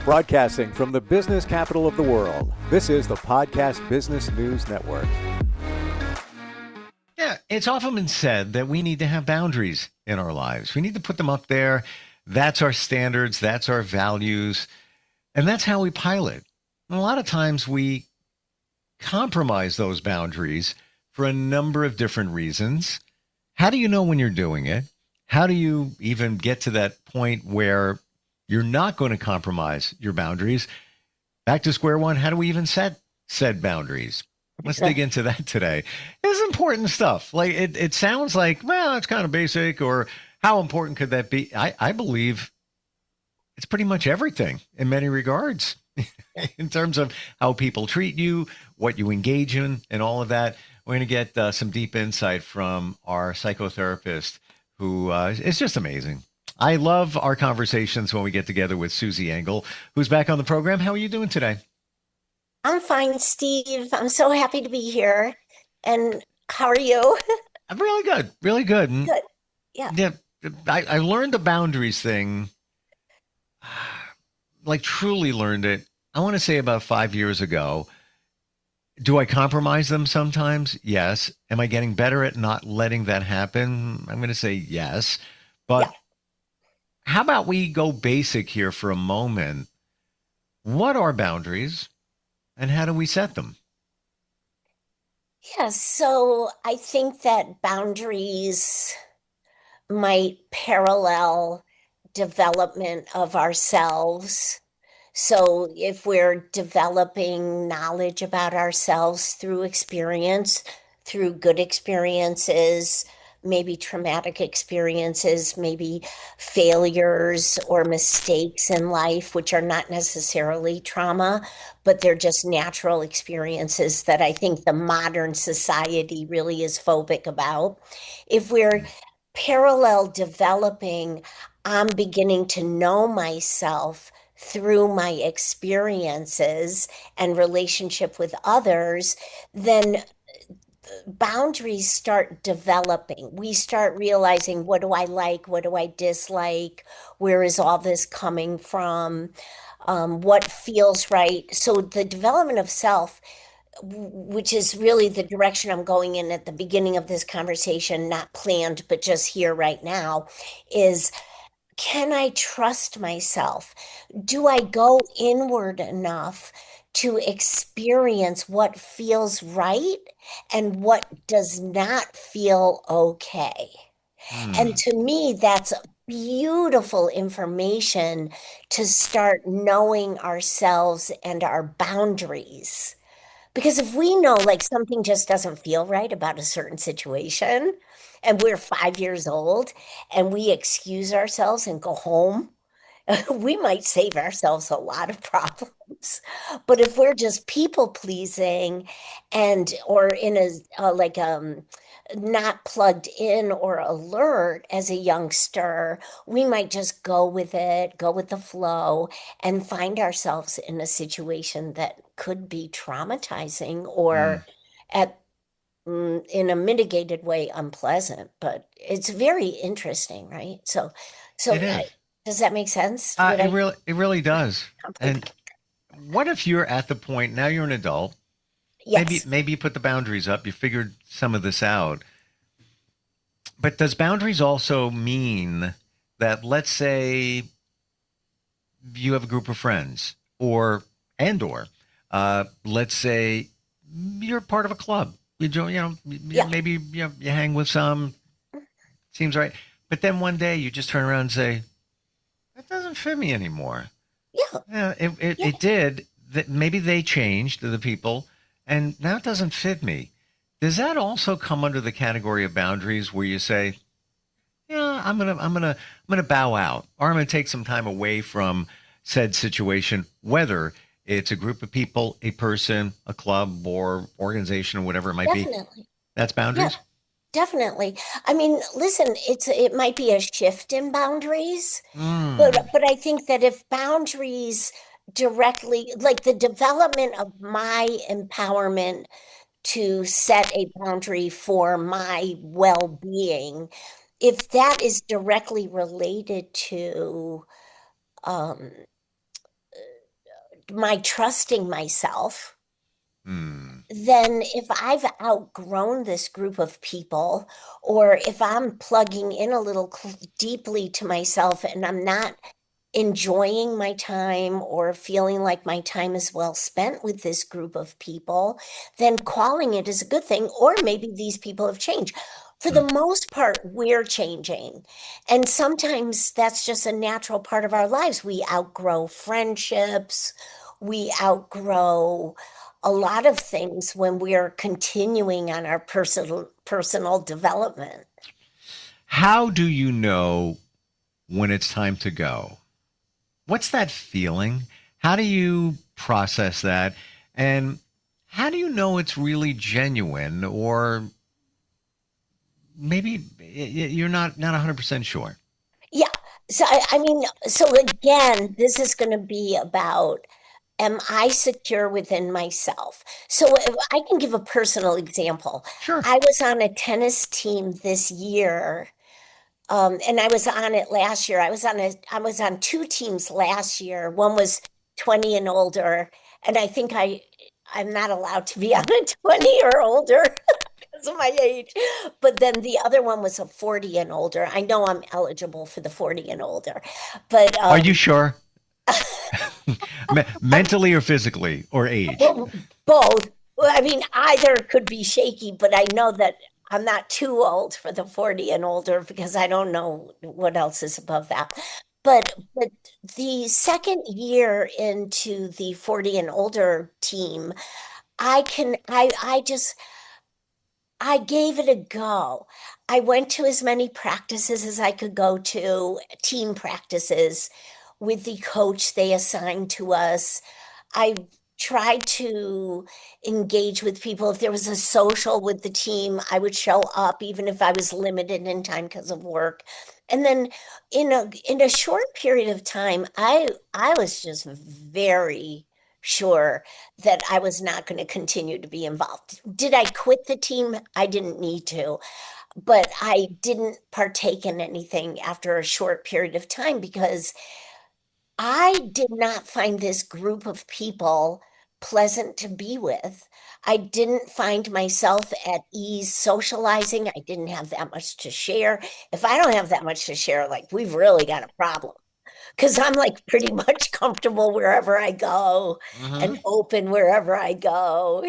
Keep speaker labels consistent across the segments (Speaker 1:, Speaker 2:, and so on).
Speaker 1: Broadcasting from the business capital of the world, this is the Podcast Business News Network.
Speaker 2: Yeah, it's often been said that we need to have boundaries in our lives. We need to put them up there. That's our standards. That's our values. And that's how we pilot. And a lot of times we compromise those boundaries for a number of different reasons. How do you know when you're doing it? How do you even get to that point where you're not going to compromise your boundaries? Back to square one. How do we even set said boundaries? Let's dig into that today. It's important stuff. Like it sounds like, well, it's kind of basic, or how important could that be? I believe it's pretty much everything in many regards in terms of how people treat you, what you engage in, and all of that. We're going to get some deep insight from our psychotherapist, who is just amazing. I love our conversations when we get together with Susie Engel, who's back on the program. How are you doing today?
Speaker 3: I'm fine, Steve. I'm so happy to be here. And how are you?
Speaker 2: I'm really good. Really good.
Speaker 3: Good. Yeah.
Speaker 2: Yeah. I learned the boundaries thing, like truly learned it, I want to say about 5 years ago. Do I compromise them sometimes? Yes. Am I getting better at not letting that happen? I'm going to say yes. But how about we go basic here for a moment? What are boundaries and how do we set them?
Speaker 3: Yeah, so I think that boundaries might parallel development of ourselves. So if we're developing knowledge about ourselves through experience, through good experiences, maybe traumatic experiences, maybe failures or mistakes in life, which are not necessarily trauma, but they're just natural experiences that I think the modern society really is phobic about. If we're parallel developing, I'm beginning to know myself through my experiences and relationship with others, then boundaries start developing. We start realizing, what do I like? What do I dislike? Where is all this coming from? What feels right? So the development of self, which is really the direction I'm going in at the beginning of this conversation, not planned, but just here right now, is, can I trust myself? Do I go inward enough to experience what feels right and what does not feel okay? And to me, that's beautiful information to start knowing ourselves and our boundaries. Because if we know like something just doesn't feel right about a certain situation, and we're 5 years old and we excuse ourselves and go home, we might save ourselves a lot of problems. But if we're just people pleasing and or in a like not plugged in or alert as a youngster, we might just go with it, go with the flow, and find ourselves in a situation that could be traumatizing or at in a mitigated way unpleasant. But it's very interesting, right? So
Speaker 2: It is.
Speaker 3: does that make sense?
Speaker 2: It really does. And what if you're at the point now, you're an adult?
Speaker 3: Yes.
Speaker 2: Maybe you put the boundaries up. You figured some of this out. But does boundaries also mean that, let's say you have a group of friends, or let's say you're part of a club. You join, maybe you hang with some. Seems right. But then one day you just turn around and say, that doesn't fit me anymore.
Speaker 3: Yeah.
Speaker 2: It did. That maybe they changed, the people, and now it doesn't fit me. Does that also come under the category of boundaries where you say, yeah, I'm gonna bow out, or I'm gonna take some time away from said situation, whether it's a group of people, a person, a club, or organization, or whatever it might be. That's boundaries?
Speaker 3: Yeah. Definitely. I mean, listen, it might be a shift in boundaries, but I think that if boundaries directly, like the development of my empowerment to set a boundary for my well-being, if that is directly related to my trusting myself,
Speaker 2: Hmm.
Speaker 3: then if I've outgrown this group of people, or if I'm plugging in a little deeply to myself and I'm not enjoying my time or feeling like my time is well spent with this group of people, then calling it is a good thing. Or maybe these people have changed. For the
Speaker 2: Hmm.
Speaker 3: most part, we're changing. And sometimes that's just a natural part of our lives. We outgrow friendships, we outgrow a lot of things when we are continuing on our personal development.
Speaker 2: How do you know when it's time to go? What's that feeling? How do you process that? And how do you know it's really genuine, or maybe you're not 100% sure?
Speaker 3: Yeah. So I mean, so again, this is going to be about, am I secure within myself? So if I can give a personal example.
Speaker 2: Sure.
Speaker 3: I was on a tennis team this year, and I was on it last year. I was on two teams last year. One was 20 and older, and I think I'm not allowed to be on a 20 or older because of my age. But then the other one was a 40 and older. I know I'm eligible for the 40 and older, but
Speaker 2: Are you sure?
Speaker 3: I'm
Speaker 2: Mentally or physically or age?
Speaker 3: well, both. Well, I mean, either could be shaky, but I know that I'm not too old for the 40 and older because I don't know what else is above that. But the second year into the 40 and older team, I just I gave it a go. I went to as many practices as I could go to, team practices with the coach they assigned to us. I tried to engage with people. If there was a social with the team, I would show up, even if I was limited in time because of work. And then in a short period of time, I was just very sure that I was not going to continue to be involved. Did I quit the team? I didn't need to, but I didn't partake in anything after a short period of time because I did not find this group of people pleasant to be with. I didn't find myself at ease socializing. I didn't have that much to share. If I don't have that much to share, like we've really got a problem because I'm like pretty much comfortable wherever I go
Speaker 2: Hmm.
Speaker 3: and open wherever I go,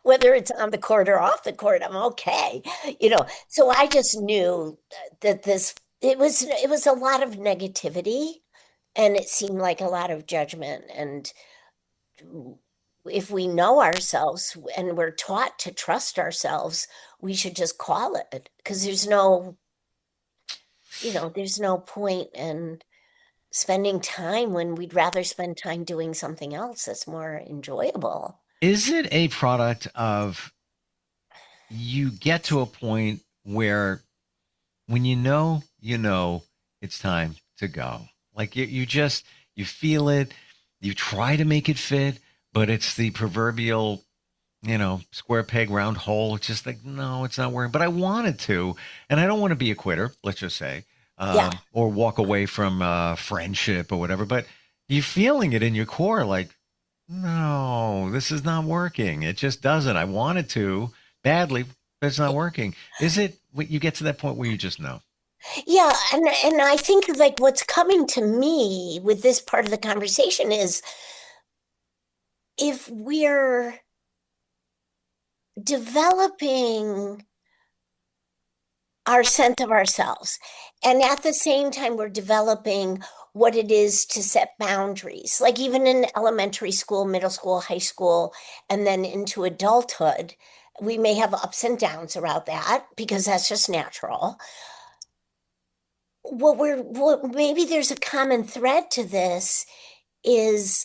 Speaker 3: whether it's on the court or off the court, I'm okay, So I just knew that it was a lot of negativity and it seemed like a lot of judgment. And if we know ourselves and we're taught to trust ourselves, we should just call it because there's no point in spending time when we'd rather spend time doing something else that's more enjoyable.
Speaker 2: Is it a product of you get to a point where when you know it's time to go? Like you just, you feel it, you try to make it fit, but it's the proverbial, square peg, round hole. It's just like, no, it's not working, but I wanted to. And I don't want to be a quitter, let's just say,
Speaker 3: Yeah.
Speaker 2: or walk away from friendship or whatever. But you're feeling it in your core like, no, this is not working. It just doesn't. I wanted to badly, but it's not working. Is it, you get to that point where you just know?
Speaker 3: Yeah, and I think like what's coming to me with this part of the conversation is if we're developing our sense of ourselves. And at the same time, we're developing what it is to set boundaries. Like even in elementary school, middle school, high school, and then into adulthood, we may have ups and downs around that because that's just natural. Maybe there's a common thread to this is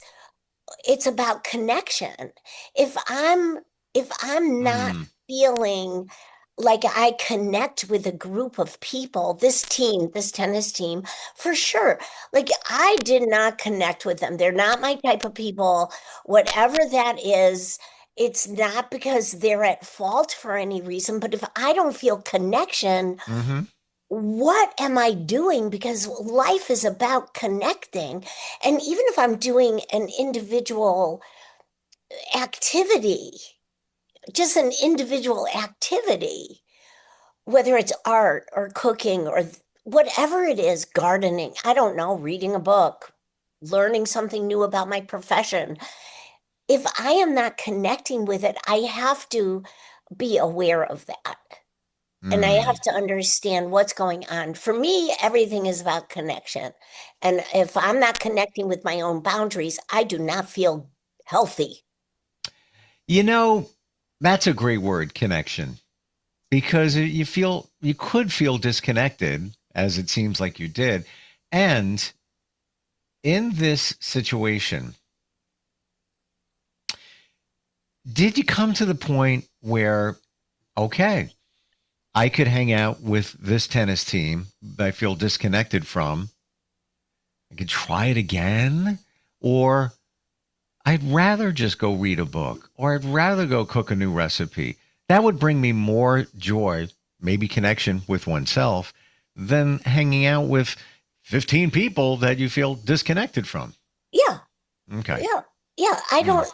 Speaker 3: it's about connection. If I'm if I'm not
Speaker 2: Hmm.
Speaker 3: feeling like I connect with a group of people, this tennis team, for sure. Like I did not connect with them. They're not my type of people. Whatever that is, it's not because they're at fault for any reason, but if I don't feel connection,
Speaker 2: Mm-hmm.
Speaker 3: what am I doing? Because life is about connecting. And even if I'm doing an individual activity, just an individual activity, whether it's art or cooking or whatever it is, gardening, I don't know, reading a book, learning something new about my profession. If I am not connecting with it, I have to be aware of that. And I have to understand what's going on. For me, everything is about connection. And if I'm not connecting with my own boundaries, I do not feel healthy.
Speaker 2: You know, that's a great word, connection, because you could feel disconnected, as it seems like you did. And in this situation, did you come to the point where, okay, I could hang out with this tennis team that I feel disconnected from. I could try it again, or I'd rather just go read a book, or I'd rather go cook a new recipe. That would bring me more joy, maybe connection with oneself, than hanging out with 15 people that you feel disconnected from.
Speaker 3: Yeah.
Speaker 2: Okay.
Speaker 3: Yeah. Yeah. I don't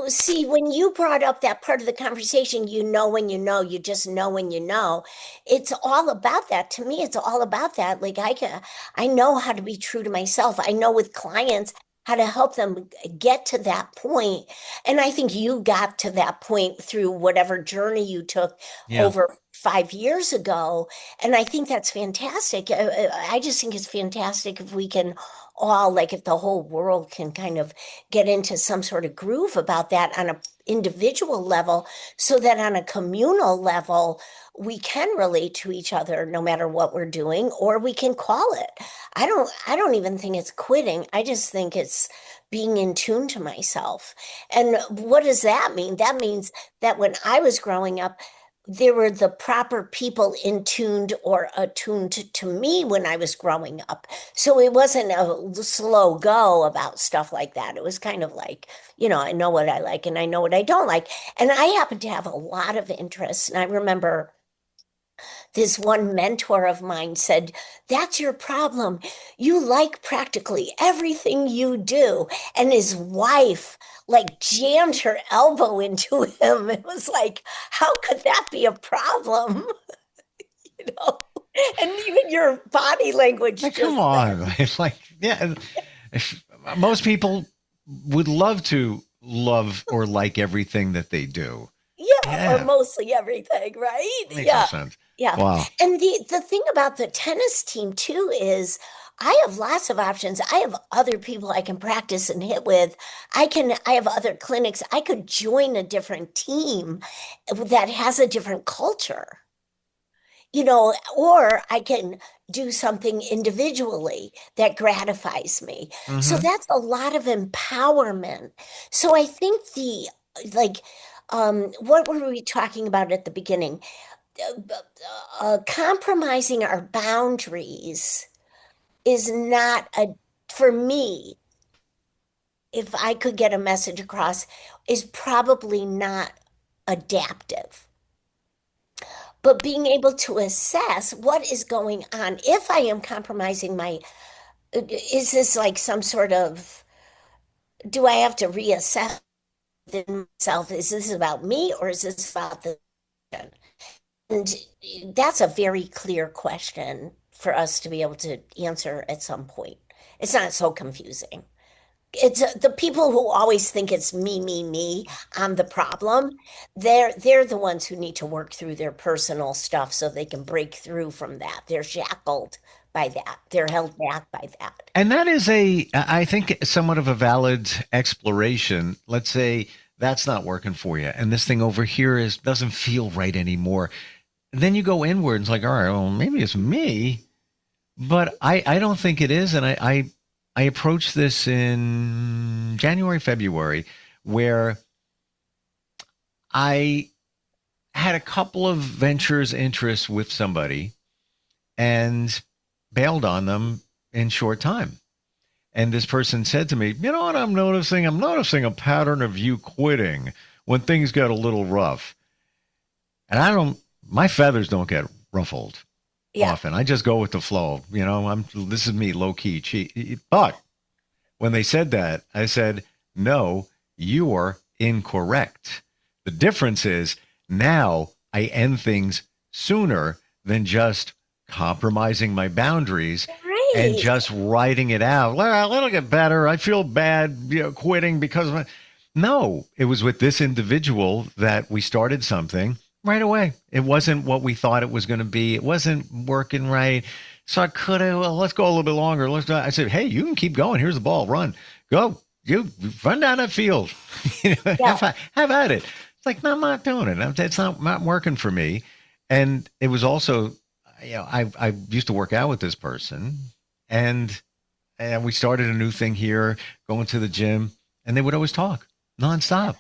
Speaker 3: see, when you brought up that part of the conversation, when you know, you just know when you know. It's all about that. To me, it's all about that. Like I know how to be true to myself. I know with clients how to help them get to that point. And I think you got to that point through whatever journey you took
Speaker 2: Yeah.
Speaker 3: over 5 years ago. And I think that's fantastic. I just think it's fantastic if we can all, like, if the whole world can kind of get into some sort of groove about that on an individual level, so that on a communal level, we can relate to each other no matter what we're doing, or we can call it. I don't even think it's quitting. I just think it's being in tune to myself. And what does that mean? That means that when I was growing up, there were the proper people in tuned or attuned to me when I was growing up. So it wasn't a slow go about stuff like that. It was kind of like, I know what I like and I know what I don't like. And I happen to have a lot of interests. And I remember this one mentor of mine said, "That's your problem. You like practically everything you do." And his wife like jammed her elbow into him. It was like, how could that be a problem? You know? And even your body language
Speaker 2: Like,
Speaker 3: just
Speaker 2: come on. It's like, yeah, most people would love to love or like everything that they do.
Speaker 3: yeah, or
Speaker 2: Yeah,
Speaker 3: mostly everything, right?
Speaker 2: makes no
Speaker 3: Yeah.
Speaker 2: sense.
Speaker 3: Yeah.
Speaker 2: Wow.
Speaker 3: And the thing about the tennis team too is I have lots of options. I have other people I can practice and hit with. I have other clinics. I could join a different team that has a different culture, or I can do something individually that gratifies me. So
Speaker 2: Hmm.
Speaker 3: that's a lot of empowerment. So I think like, what were we talking about at the beginning? Compromising our boundaries is not for me, if I could get a message across, is probably not adaptive. But being able to assess what is going on, if I am compromising is this like some sort of, do I have to reassess within myself? Is this about me or is this about the patient? And that's a very clear question for us to be able to answer at some point. It's not so confusing. It's the people who always think it's me, me, me, I'm the problem. They're the ones who need to work through their personal stuff so they can break through from that. They're shackled by that. They're held back by that.
Speaker 2: And that is I think, somewhat of a valid exploration. Let's say that's not working for you, and this thing over here doesn't feel right anymore. Then you go inward. And it's like, all right, well, maybe it's me, but I don't think it is. And I approached this in January, February, where I had a couple of ventures interests with somebody and bailed on them in short time. And this person said to me, you know what I'm noticing? I'm noticing a pattern of you quitting when things get a little rough. And my feathers don't get ruffled
Speaker 3: Yeah.
Speaker 2: often. I just go with the flow. This is me, low key, cheat. But when they said that, I said, no, you're incorrect. The difference is now I end things sooner than just compromising my boundaries and
Speaker 3: Right.
Speaker 2: just writing it out. Well, it'll get better. I feel bad, quitting because of it. No, it was with this individual that we started something right away. It wasn't what we thought it was going to be. It wasn't working right. So I could have, well, let's go a little bit longer. I said, hey, you can keep going. Here's the ball. Run. Go. You run down that field.
Speaker 3: Yeah.
Speaker 2: have at it. It's like, no, I'm not doing it. It's not working for me. And it was also, I used to work out with this person, and we started a new thing here, going to the gym, and they would always talk nonstop.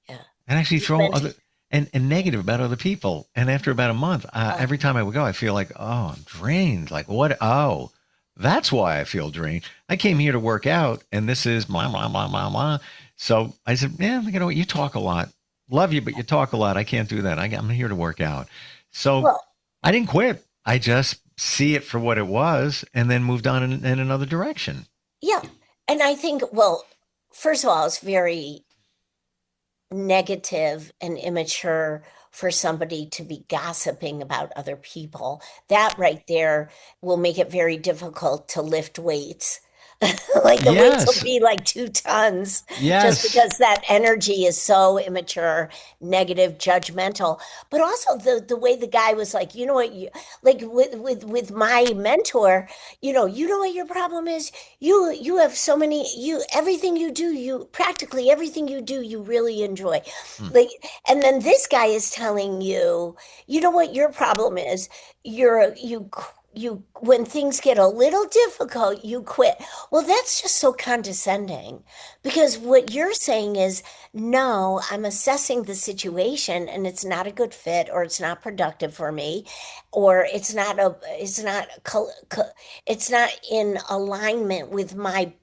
Speaker 3: Yeah.
Speaker 2: And actually throw
Speaker 3: Mental-
Speaker 2: other and negative about other people. And after about a month, every time I would go, I feel like, oh, I'm drained. Like, what? Oh, that's why I feel drained. I came here to work out, and this is blah, blah, blah, blah, blah. So I said, yeah, you know what? You talk a lot. Love you, but you talk a lot. I can't do that. I'm here to work out. So
Speaker 3: Well,
Speaker 2: I didn't quit. I just see it for what it was and then moved on in another direction.
Speaker 3: yeah. And I think, well, first of all, it's very negative and immature for somebody to be gossiping about other people. That right there will make it very difficult to lift weights. Like the weights
Speaker 2: Yes.
Speaker 3: will be like 2 tons just
Speaker 2: Yes.
Speaker 3: because that energy is so immature, negative, judgmental. But also the way the guy was like, you know what, like with my mentor, you know what your problem is? You have so many, everything you do, practically everything you do, you really enjoy.
Speaker 2: Hmm.
Speaker 3: Like, and then this guy is telling you, you know what your problem is? You when things get a little difficult, you quit. Well, that's just so condescending, because what you're saying is, no, I'm assessing the situation and it's not a good fit, or it's not productive for me, or it's not in alignment with my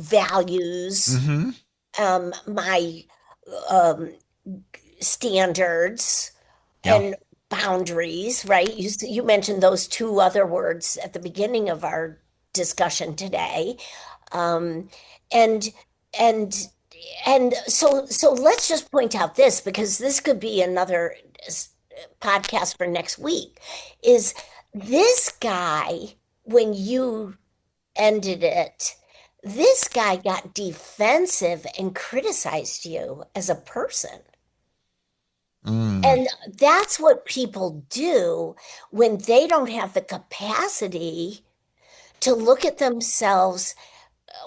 Speaker 3: values,
Speaker 2: Mm-hmm.
Speaker 3: my um standards
Speaker 2: Yeah.
Speaker 3: and boundaries, right? You mentioned those 2 other words at the beginning of our discussion today. Um, and and so let's just point out this, because this could be another podcast for next week. Is this guy, when you ended it, this guy got defensive and criticized you as a person.
Speaker 2: Mm.
Speaker 3: And that's what people do when they don't have the capacity to look at themselves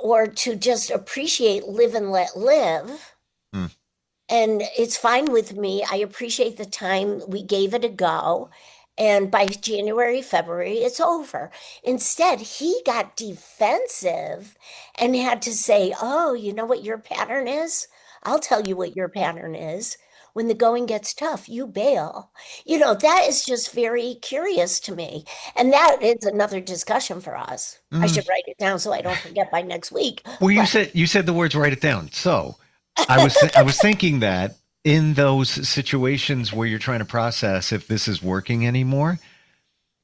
Speaker 3: or to just appreciate live and let live.
Speaker 2: Mm.
Speaker 3: And it's fine with me. I appreciate the time we gave it a go. And by January, February, it's over. Instead, he got defensive and had to say, oh, you know what your pattern is? I'll tell you what your pattern is. When the going gets tough, you bail. That is just very curious to me. And that is another discussion for us. I
Speaker 2: Mm.
Speaker 3: should write it down so I don't forget by next week.
Speaker 2: Well, you
Speaker 3: But
Speaker 2: said the words, write it down. So I was thinking that in those situations where you're trying to process if this is working anymore,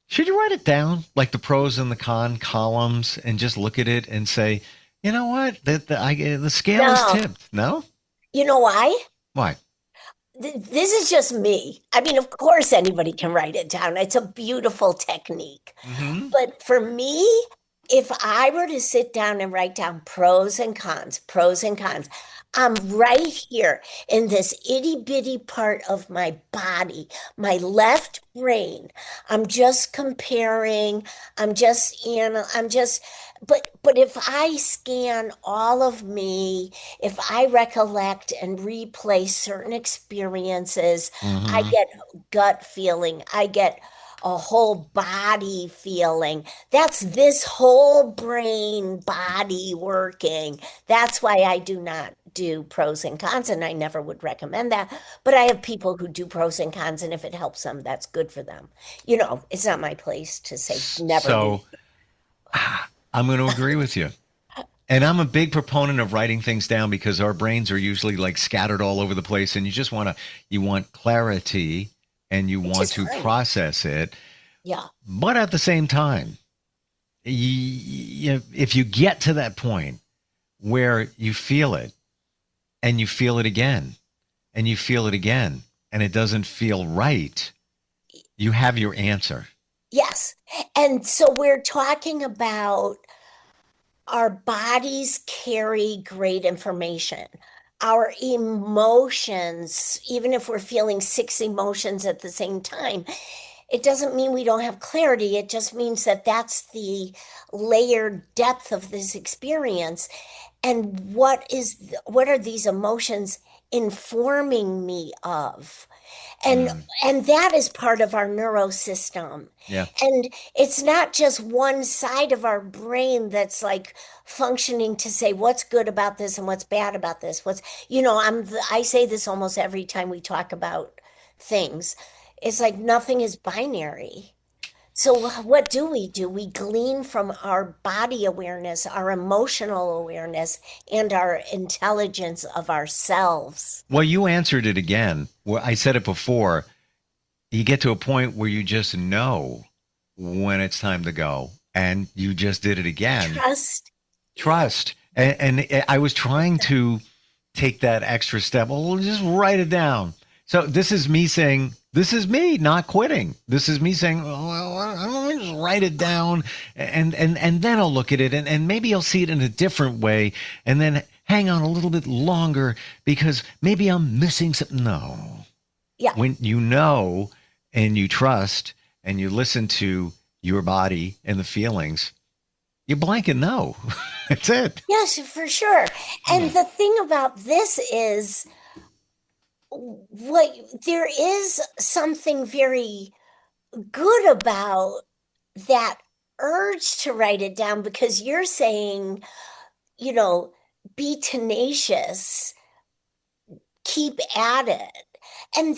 Speaker 2: should you write it down, like the pros and the con columns, and just look at it and say, you know what, the scale is
Speaker 3: no,
Speaker 2: tipped. No,
Speaker 3: you know why?
Speaker 2: why?
Speaker 3: This is just me. I mean, of course, anybody can write it down. It's a beautiful technique.
Speaker 2: Mm-hmm.
Speaker 3: But for me, if I were to sit down and write down pros and cons, I'm right here in this itty bitty part of my body, my left brain. I'm just comparing. But if I scan all of me, if I recollect and replay certain experiences, I
Speaker 2: Mm-hmm.
Speaker 3: get gut feeling. I get a whole body feeling. That's this whole brain body working. That's why I do not do pros and cons, and I never would recommend that. But I have people who do pros and cons, and if it helps them, that's good for them. It's not my place to say never do.
Speaker 2: So I'm going to agree with you. And I'm a big proponent of writing things down because our brains are usually like scattered all over the place, and you want clarity and you
Speaker 3: Which
Speaker 2: want
Speaker 3: is
Speaker 2: to
Speaker 3: fine.
Speaker 2: process it.
Speaker 3: Yeah.
Speaker 2: But at the same time, if you get to that point where you feel it and you feel it again and you feel it again and it doesn't feel right, you have your answer.
Speaker 3: Yes. And so we're talking about our bodies carry great information. Our emotions, even if we're feeling 6 emotions at the same time, it doesn't mean we don't have clarity. It just means that that's the layered depth of this experience. And what are these emotions informing me of? And
Speaker 2: Mm,
Speaker 3: and that is part of our neurosystem.
Speaker 2: yeah.
Speaker 3: And it's not just one side of our brain that's like functioning to say what's good about this and what's bad about this. I say this almost every time we talk about things. It's like nothing is binary. So what do? We glean from our body awareness, our emotional awareness, and our intelligence of ourselves.
Speaker 2: Well, you answered it again. Well, I said it before. You get to a point where you just know when it's time to go, and you just did it again.
Speaker 3: Trust.
Speaker 2: Trust. And I was trying to take that extra step. Well, just write it down. So this is me saying, this is me not quitting. This is me saying, well, I'm just write it down, and then I'll look at it, and maybe I'll see it in a different way, and then hang on a little bit longer because maybe I'm missing something. No.
Speaker 3: Yeah.
Speaker 2: When you know and you trust and you listen to your body and the feelings, you blanket know. That's it.
Speaker 3: Yes, for sure. And the thing about this is there is something very good about that urge to write it down, because you're saying, be tenacious, keep at it. And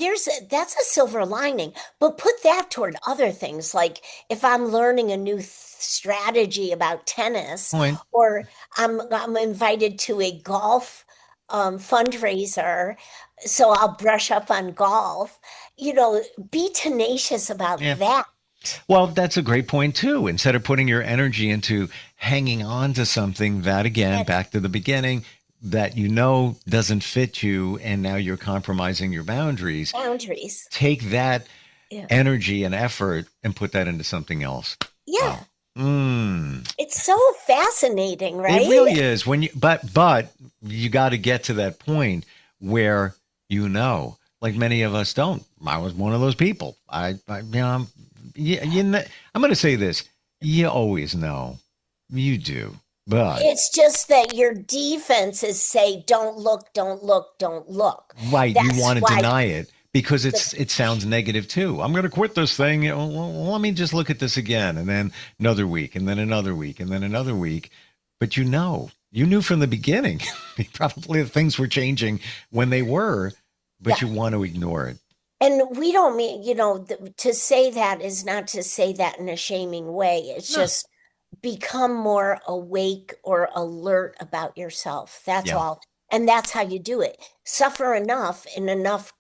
Speaker 3: that's a silver lining, but put that toward other things. Like if I'm learning a new strategy about tennis,
Speaker 2: Point.
Speaker 3: or I'm invited to a golf fundraiser, so I'll brush up on golf. Be tenacious about
Speaker 2: Yeah.
Speaker 3: that.
Speaker 2: Well, that's a great point too. Instead of putting your energy into hanging on to something that, again, back to the beginning, that doesn't fit you, and now you're compromising your boundaries. Take that energy and effort and put that into something else.
Speaker 3: Yeah.
Speaker 2: Wow.
Speaker 3: It's so fascinating, right?
Speaker 2: It really is. But you got to get to that point where like many of us don't. I was one of those people. I'm going to say this. You always know. You do. But
Speaker 3: it's just that your defense is say, don't look, don't look, don't look.
Speaker 2: Right. You want to deny it because it sounds negative too. I'm going to quit this thing. Well, let me just look at this again. And then another week, and then another week, and then another week. But you knew from the beginning, probably the things were changing when they were, but you want to ignore it.
Speaker 3: And we don't mean, to say that is not to say that in a shaming way. It's just become more awake or alert about yourself. That's all. And that's how you do it. Suffer enough in enough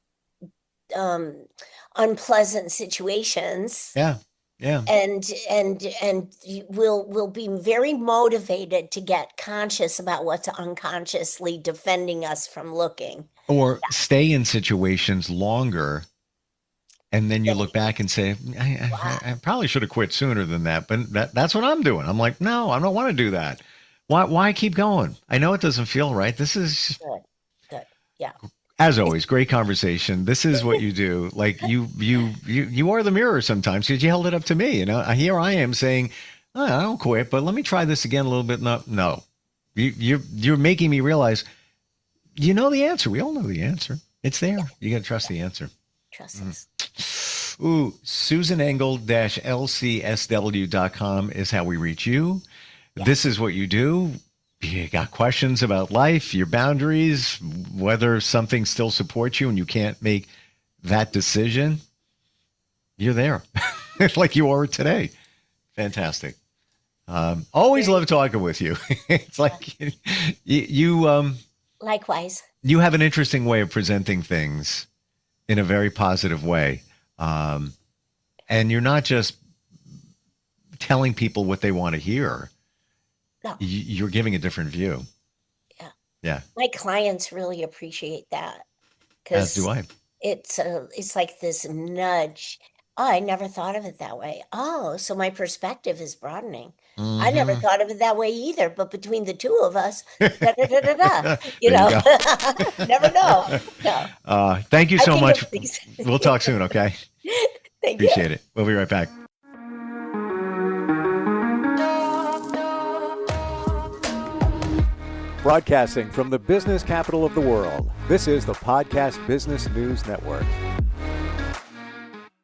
Speaker 3: unpleasant situations.
Speaker 2: Yeah. Yeah.
Speaker 3: And we'll be very motivated to get conscious about what's unconsciously defending us from looking.
Speaker 2: Or stay in situations longer. And then you look back and say, I probably should have quit sooner than that. But that's what I'm doing. I'm like, no, I don't want to do that. Why keep going? I know it doesn't feel right. This is
Speaker 3: good. Yeah.
Speaker 2: As always, great conversation. This is what you do. Like you are the mirror sometimes, because you held it up to me. Here I am saying, I don't quit, but let me try this again a little bit. No, you're making me realize, the answer. We all know the answer. It's there. You got to trust the answer.
Speaker 3: Trust us.
Speaker 2: Ooh, SusanEngel-LCSW.com is how we reach you. Yeah. This is what you do. You got questions about life, your boundaries, whether something still supports you and you can't make that decision. You're there. Like you are today. Fantastic. Always love talking with you. It's like you
Speaker 3: likewise.
Speaker 2: You have an interesting way of presenting things in a very positive way. And you're not just telling people what they want to hear.
Speaker 3: No.
Speaker 2: You're giving a different view.
Speaker 3: Yeah.
Speaker 2: Yeah.
Speaker 3: My clients really appreciate that
Speaker 2: As do
Speaker 3: because
Speaker 2: I.
Speaker 3: it's like this nudge. Oh, I never thought of it that way. Oh, so my perspective is broadening. I never
Speaker 2: Mhm.
Speaker 3: thought of it that way either, but between the two of us, da da da da da,
Speaker 2: There you go.
Speaker 3: never know. No,
Speaker 2: Thank you
Speaker 3: I
Speaker 2: so
Speaker 3: think
Speaker 2: much.
Speaker 3: of things.
Speaker 2: We'll talk soon, okay?
Speaker 3: Thank you.
Speaker 2: Appreciate it. We'll be right back.
Speaker 1: Broadcasting from the business capital of the world, this is the Podcast Business News Network.